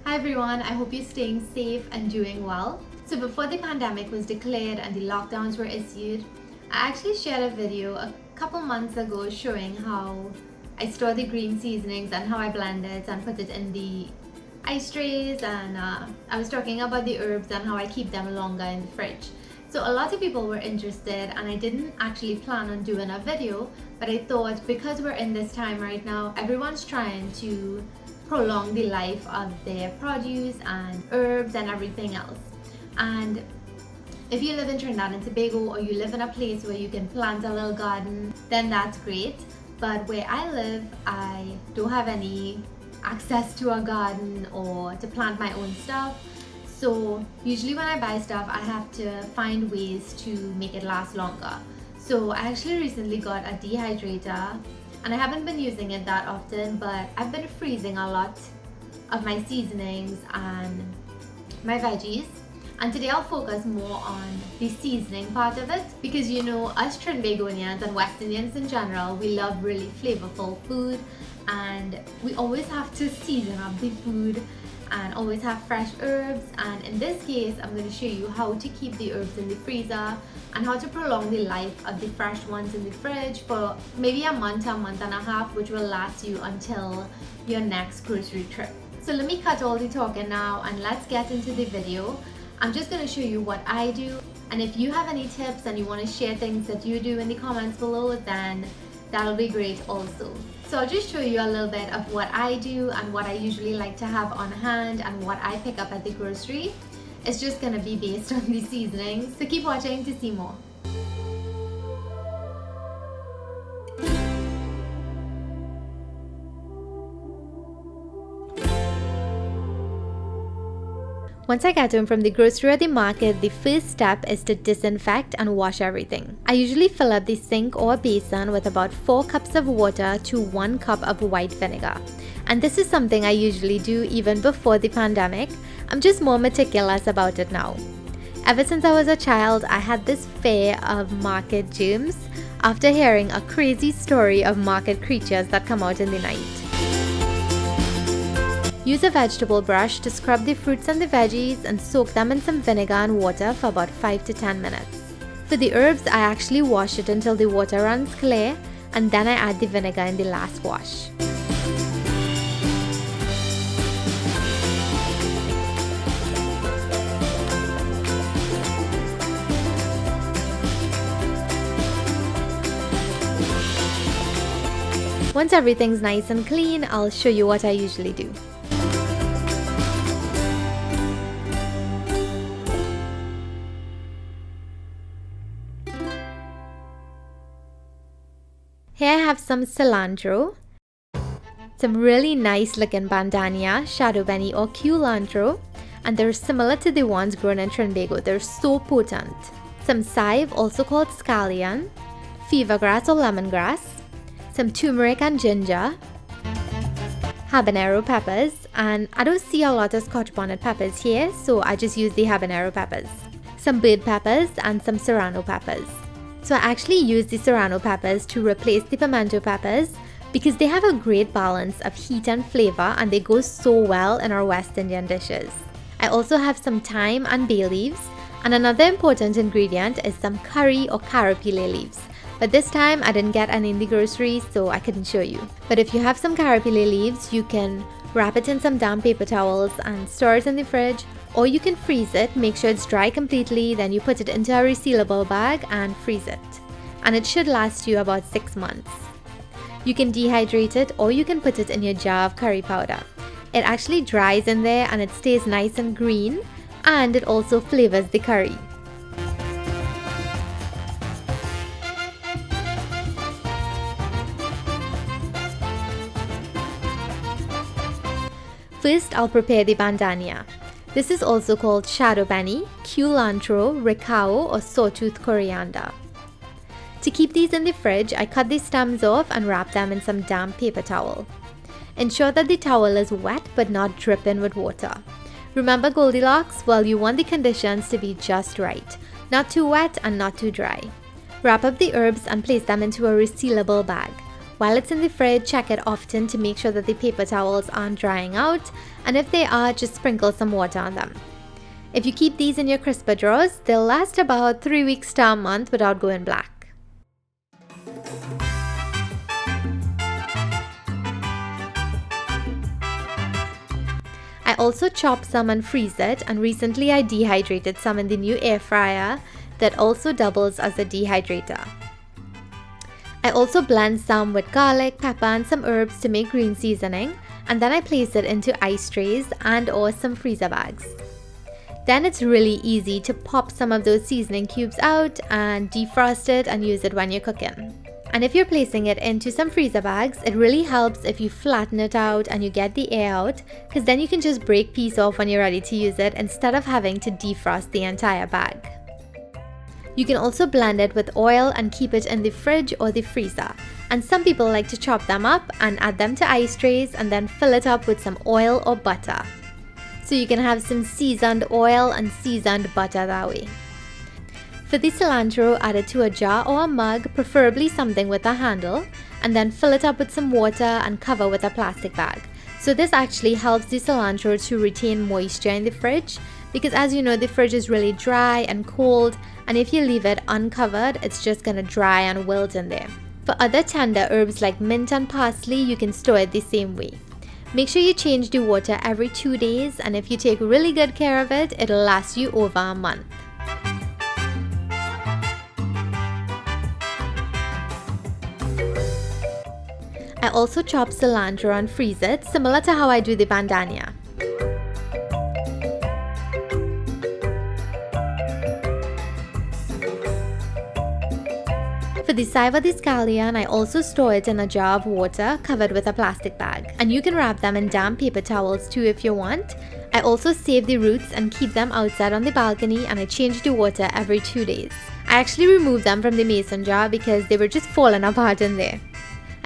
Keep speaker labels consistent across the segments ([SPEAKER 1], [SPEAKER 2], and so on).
[SPEAKER 1] Hi everyone, I hope you're staying safe and doing well. So before the pandemic was declared and the lockdowns were issued, I actually shared a video a couple months ago showing how I store the green seasonings and how I blend it and put it in the ice trays, and I was talking about the herbs and how I keep them longer in the fridge. So a lot of people were interested, and I didn't actually plan on doing a video, but I thought because we're in this time right now, everyone's trying to prolong the life of their produce and herbs and everything else. And if you live in Trinidad and Tobago, or you live in a place where you can plant a little garden, then that's great. But where I live, I don't have any access to a garden or to plant my own stuff. So usually when I buy stuff, I have to find ways to make it last longer. So I actually recently got a dehydrator, and I haven't been using it that often, but I've been freezing a lot of my seasonings and my veggies. And today I'll focus more on the seasoning part of it, because you know, us Trinbagonians and West Indians in general, we love really flavorful food, and we always have to season up the food and always have fresh herbs. And in this case, I'm going to show you how to keep the herbs in the freezer and how to prolong the life of the fresh ones in the fridge for maybe a month and a half, which will last you until your next grocery trip. So let me cut all the talking now and let's get into the video. I'm just going to show you what I do, and if you have any tips and you want to share things that you do in the comments below, then that'll be great also. So I'll just show you a little bit of what I do and what I usually like to have on hand and what I pick up at the grocery. It's just gonna be based on the seasonings, so keep watching to see more. Once I get home from the grocery or the market, the first step is to disinfect and wash everything. I usually fill up the sink or basin with about 4 cups of water to 1 cup of white vinegar. And this is something I usually do even before the pandemic. I'm just more meticulous about it now. Ever since I was a child, I had this fear of market germs after hearing a crazy story of market creatures that come out in the night. Use a vegetable brush to scrub the fruits and the veggies and soak them in some vinegar and water for about 5 to 10 minutes. For the herbs, I actually wash it until the water runs clear, and then I add the vinegar in the last wash. Once everything's nice and clean, I'll show you what I usually do. Here I have some cilantro, some really nice looking Bandhania, shadow benny or Culantro, and they're similar to the ones grown in Trinbago. They're so potent. Some chive, also called scallion, fever grass or lemongrass, some turmeric and ginger, habanero peppers, and I don't see a lot of Scotch bonnet peppers here, so I just use the habanero peppers, some bird peppers, and some serrano peppers. So I actually use the serrano peppers to replace the pimento peppers because they have a great balance of heat and flavor, and they go so well in our West Indian dishes. I also have some thyme and bay leaves, and another important ingredient is some curry or carapile leaves. But this time I didn't get any in the grocery, so I couldn't show you. But if you have some carapile leaves, you can wrap it in some damp paper towels and store it in the fridge, or you can freeze it, make sure it's dry completely, then you put it into a resealable bag and freeze it. And it should last you about 6 months. You can dehydrate it, or you can put it in your jar of curry powder. It actually dries in there and it stays nice and green, and it also flavors the curry. First, I'll prepare the bandhania. This is also called shadow benny, culantro, recao, or sawtooth coriander. To keep these in the fridge, I cut the stems off and wrap them in some damp paper towel. Ensure that the towel is wet but not dripping with water. Remember Goldilocks? Well, you want the conditions to be just right, not too wet and not too dry. Wrap up the herbs and place them into a resealable bag. While it's in the fridge, check it often to make sure that the paper towels aren't drying out, and if they are, just sprinkle some water on them. If you keep these in your crisper drawers, they'll last about 3 weeks to a month without going black. I also chop some and freeze it, and recently I dehydrated some in the new air fryer that also doubles as a dehydrator. I also blend some with garlic, pepper and some herbs to make green seasoning, and then I place it into ice trays and or some freezer bags. Then it's really easy to pop some of those seasoning cubes out and defrost it and use it when you're cooking. And if you're placing it into some freezer bags, it really helps if you flatten it out and you get the air out, because then you can just break piece off when you're ready to use it instead of having to defrost the entire bag. You can also blend it with oil and keep it in the fridge or the freezer. And some people like to chop them up and add them to ice trays and then fill it up with some oil or butter. So you can have some seasoned oil and seasoned butter that way. For the cilantro, add it to a jar or a mug, preferably something with a handle, and then fill it up with some water and cover with a plastic bag. So this actually helps the cilantro to retain moisture in the fridge, because as you know, the fridge is really dry and cold, and if you leave it uncovered, it's just gonna dry and wilt in there. For other tender herbs like mint and parsley, you can store it the same way. Make sure you change the water every 2 days, and if you take really good care of it, it'll last you over a month. I also chop cilantro and freeze it, similar to how I do the bandhania. For the saiva di scallion, I also store it in a jar of water covered with a plastic bag. And you can wrap them in damp paper towels too if you want. I also save the roots and keep them outside on the balcony, and I change the water every 2 days. I actually removed them from the mason jar because they were just falling apart in there.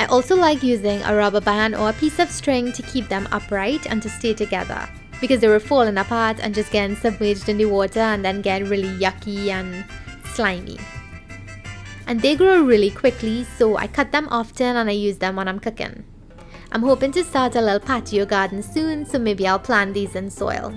[SPEAKER 1] I also like using a rubber band or a piece of string to keep them upright and to stay together, because they were falling apart and just getting submerged in the water and then get really yucky and slimy. And they grow really quickly, so I cut them often and I use them when I'm cooking. I'm hoping to start a little patio garden soon, so maybe I'll plant these in soil.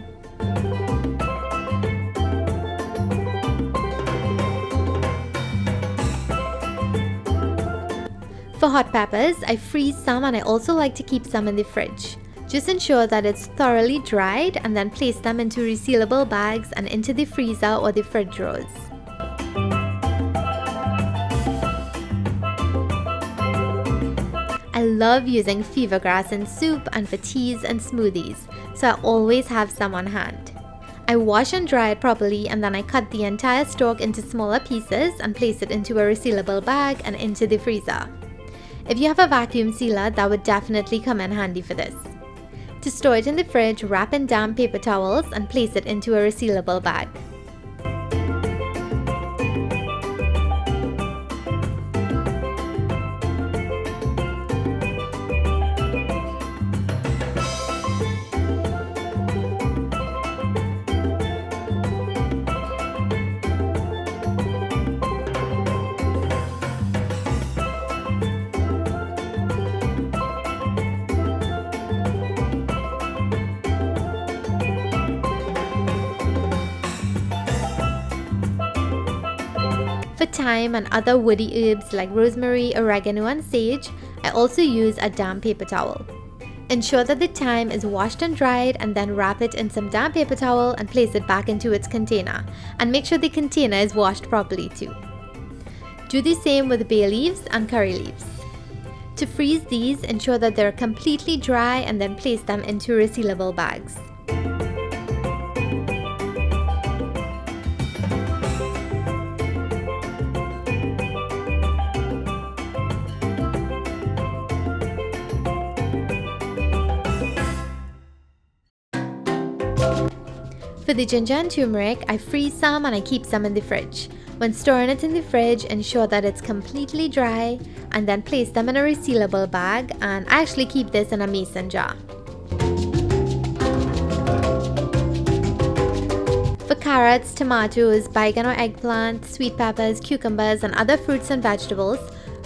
[SPEAKER 1] For hot peppers, I freeze some, and I also like to keep some in the fridge. Just ensure that it's thoroughly dried and then place them into resealable bags and into the freezer or the fridge drawers. I love using fever grass in soup and for teas and smoothies, so I always have some on hand. I wash and dry it properly, and then I cut the entire stalk into smaller pieces and place it into a resealable bag and into the freezer. If you have a vacuum sealer, that would definitely come in handy for this. To store it in the fridge, wrap in damp paper towels and place it into a resealable bag. For thyme and other woody herbs like rosemary, oregano and sage, I also use a damp paper towel. Ensure that the thyme is washed and dried, and then wrap it in some damp paper towel and place it back into its container, and make sure the container is washed properly too. Do the same with bay leaves and curry leaves. To freeze these, ensure that they're completely dry and then place them into resealable bags. For the ginger and turmeric, I freeze some and I keep some in the fridge. When storing it in the fridge, ensure that it's completely dry and then place them in a resealable bag, and I actually keep this in a mason jar. For carrots, tomatoes, baigan or eggplant, sweet peppers, cucumbers and other fruits and vegetables,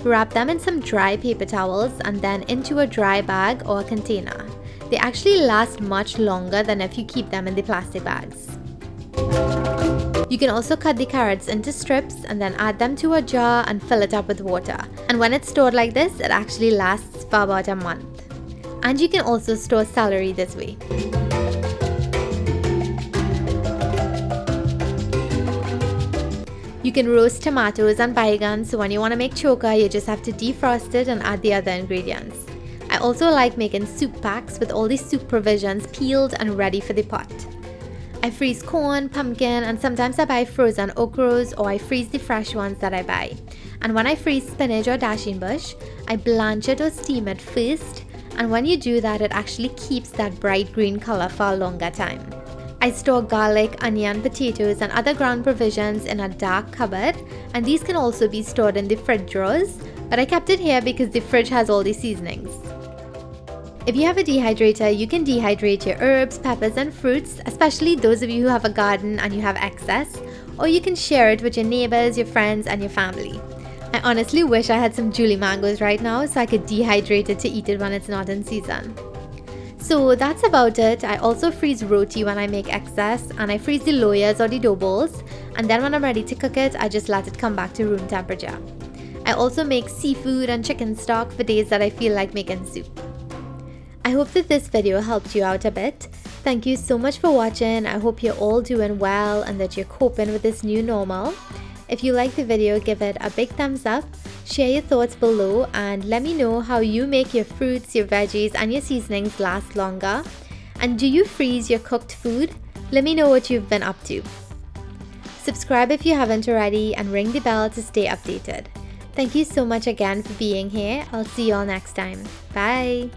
[SPEAKER 1] Wrap them in some dry paper towels and then into a dry bag or a container. They actually last much longer than if you keep them in the plastic bags. You can also cut the carrots into strips and then add them to a jar and fill it up with water. And when it's stored like this, it actually lasts for about a month. And you can also store celery this way. You can roast tomatoes and baigans, so when you want to make choka, you just have to defrost it and add the other ingredients. I also like making soup packs with all the soup provisions peeled and ready for the pot. I freeze corn, pumpkin, and sometimes I buy frozen okras or I freeze the fresh ones that I buy. And when I freeze spinach or dasheen bush, I blanch it or steam it first, and when you do that, it actually keeps that bright green color for a longer time. I store garlic, onion, potatoes, and other ground provisions in a dark cupboard, and these can also be stored in the fridge drawers, but I kept it here because the fridge has all the seasonings. If you have a dehydrator, you can dehydrate your herbs, peppers, and fruits, especially those of you who have a garden and you have excess, or you can share it with your neighbors, your friends, and your family. I honestly wish I had some Julie mangoes right now so I could dehydrate it to eat it when it's not in season. So that's about it. I also freeze roti when I make excess, and I freeze the loyas or the dough balls, and then when I'm ready to cook it, I just let it come back to room temperature. I also make seafood and chicken stock for days that I feel like making soup. I hope that this video helped you out a bit. Thank you so much for watching. I hope you're all doing well and that you're coping with this new normal. If you like the video, give it a big thumbs up. Share your thoughts below and let me know how you make your fruits, your veggies, and your seasonings last longer. And do you freeze your cooked food? Let me know what you've been up to. Subscribe if you haven't already and ring the bell to stay updated. Thank you so much again for being here. I'll see you all next time. Bye!